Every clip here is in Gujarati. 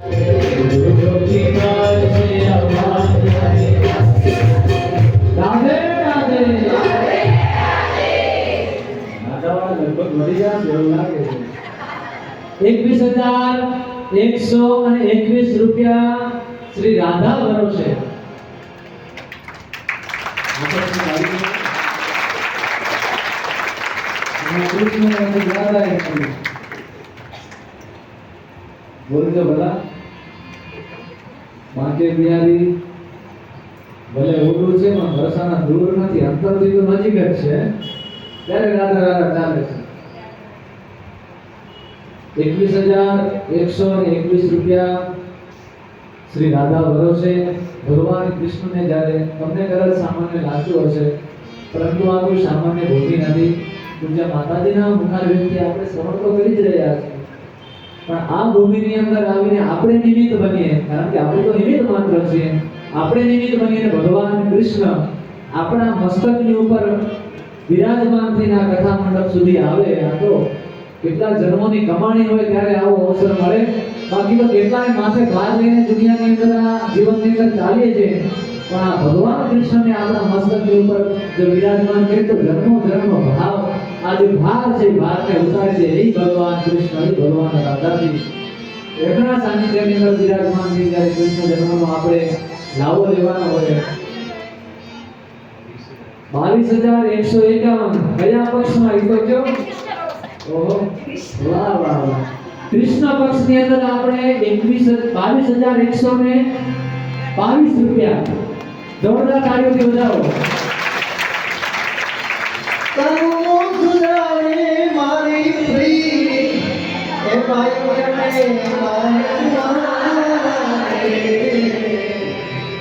₹21,121 શ્રી રાધા ભરોસે. બોલજો ભલા. બાંકે બિહારી ભલે ઓલું છે પણ વરસાના દૂર નથી, અંતરથી તો નજીક જ છે. ત્યારે રાધા રાધા ચાલે છે. ₹21,121 શ્રી રાધા ભરોસે. ભગવાન કૃષ્ણને જ્યારે તમને કદાચ સામાન્ય લાગતું હશે, પરંતુ આ કોઈ સામાન્ય ભૂમિ નથી. પૂજ્ય માતાજીના મુખારવિંદથી આપણે શ્રવણ તો કરી જ રહ્યા છીએ, પણ આ ભૂમિની અંદર આવીને આપણે નિમિત્ત બનીએ, કારણ કે આપણે તો નિમિત્ત માત્ર છીએ. આપણે નિમિત્ત બનીને ભગવાન કૃષ્ણ આપણા મસ્તકની ઉપર વિરાજમાન થઈને આ કથા મંડપ સુધી આવે. આ તો કેટલા જન્મોની કમાણી હોય ત્યારે આવો અવસર મળે. બાકી તો કેટલાય માથે ભાર લઈને દુનિયાની અંદર આ જીવનની અંદર ચાલીએ છીએ, પણ આ ભગવાન કૃષ્ણને આપણા મસ્તકની ઉપર જો વિરાજમાન કરે તો જન્મો જન્મનો ભાવ, આ જે ભાર છે ભારને ઉતારે છે એ ભગવાન કૃષ્ણ, એ ભગવાન રાધાજી એમના સાનિધ્યની અંદર વિરાજમાન થઈ. જ્યારે કૃષ્ણ જન્મનો આપણે લાવો લેવાનો હોય. 22,151 કયા પક્ષમાં? એ તો કયો? ઓહો, વાહ વાહ વાહ. કૃષ્ણ પક્ષની અંદર આપણે ₹22,122. જોરદાર તાળીઓથી વધાવો. મારી પ્રી એ ભાઈ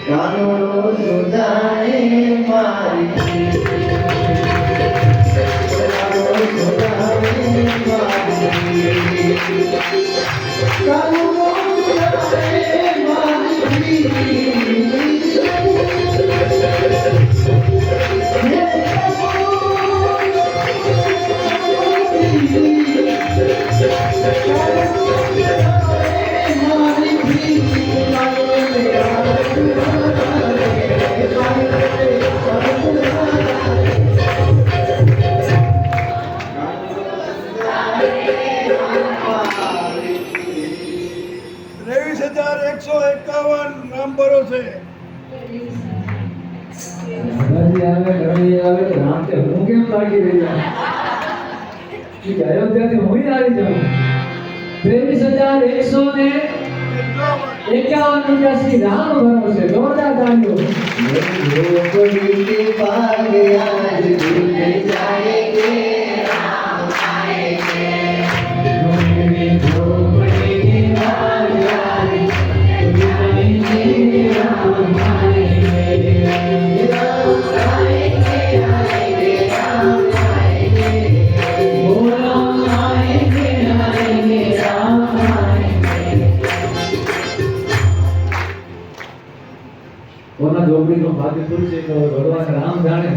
કાનૂનો સુધારે મારી નામ ભરોસે. રામ તે હું કેમ લાગી રહ્યા? અયોધ્યાથી હું આવી જાઉં. ₹23,151 શ્રી રામ ભરોસે. જોરદાર તાળીઓ. કોના જોગડીનો ભાગ્ય ખુલશે તો ભગવાન રામ જાણે.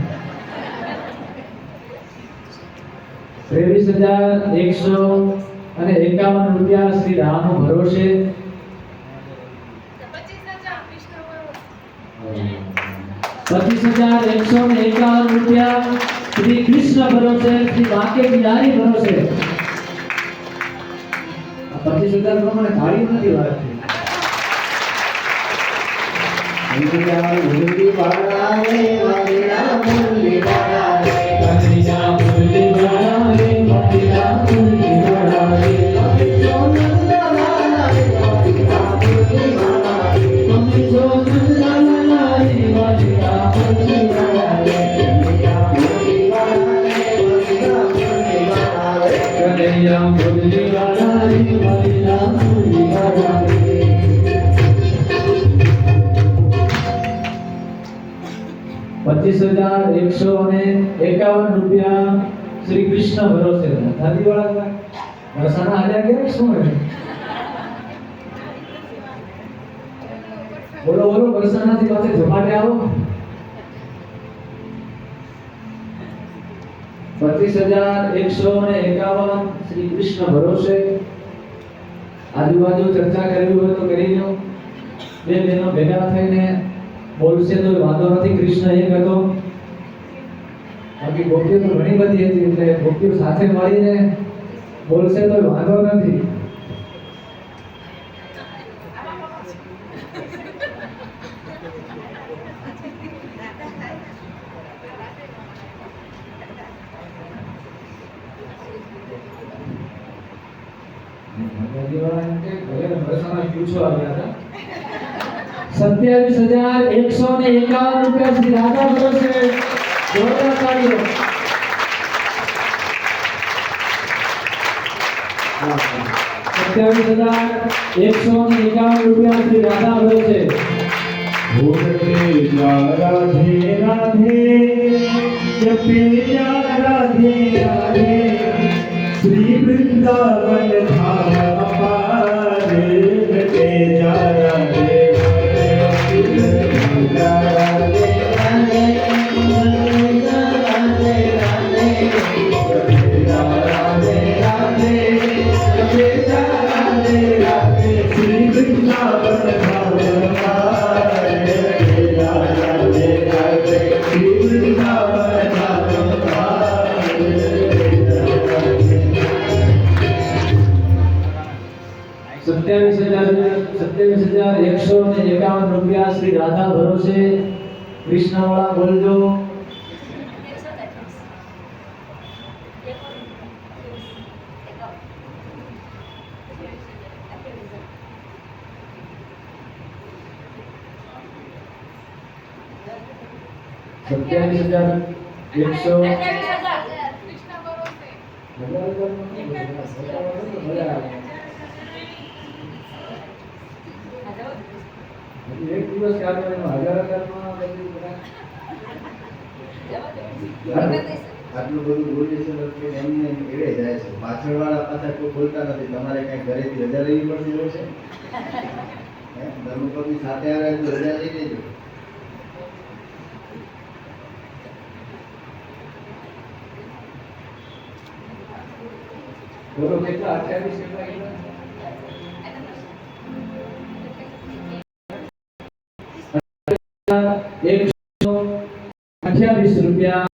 ₹23,151 શ્રી રામ ભરોસે. 25,151 શ્રી કૃષ્ણ ભરોસે. શ્રી બાંકે બિહારી ભરોસે. 25,000 પ્રમાણે થાળી નથી વાગતી. મુરલી વાળા રે વાલા મુરલી વાળા રે કનૈયા મુરલી વાળા રે વાલા મુરલી વાળા રે સોનંદા વાળા રે વાલા મુરલી વાળા રે સોનંદા વાળા રે વાલા મુરલી વાળા રે મુરલી વાળા રે વાલા મુરલી વાળા રે કનૈયા મુરલી વાળા રે વાલા મુરલી વાળા રે. ₹25,151 શ્રી કૃષ્ણ ભરોસે. દાદી વાળા વરસાના હાલ્યા ગયા શું હે? બોલો બોલો, વરસાનાથી પાસે જમાડે આવો. 25,151 શ્રી કૃષ્ણ ભરોસે. આજુબાજુ ચર્ચા કરવી હોય તો કરી બે બહેનો ભેગા થઈને બોલશે તો વાંધો નથી, કૃષ્ણ એક હતો. બાકી ગોપીઓ તો ઘણી બધી હતી, એટલે ગોપીઓ સાથે મળીને બોલશે તો વાંધો નથી. માતાજીવાળા એમ કે ઘરે નરસાણા પૂછવા આવ્યા હતા. 27,151 રૂપિયા શ્રી રાધા ભરોસે. જોરદાર તાળીઓ. 27,151 રૂપિયા શ્રી રાધા ભરોસે. बोलते जा राधे राधे जपे जा राधे राधे श्री वृंदावन धाम अपार बटे जा राधे राधे राधे राधे राधे जपे जा राधे राधे श्री वृंदावन धाम अपार સત્યાવીસ હજાર 151 રૂપિયા શ્રી રાધા ભરોસે. કૃષ્ણવાળા બોલજો. સત્યાવીસ હજાર 100 એક દિવસ કાઢવાનો 1000 બધી બધા આટલું બધું બોલી છે કે એમને એડે જાય છે. પાછળવાળા પાછા કોઈ બોલતા નથી. તમારે કઈ ઘરેથી રજા લેવી પડતી હોય છે. ધર્મપત્ની સાથે આવે તો રજા લઈ લેજો. બોલો કેટલા 28 કેટલા કેટલા 128 રૂપિયા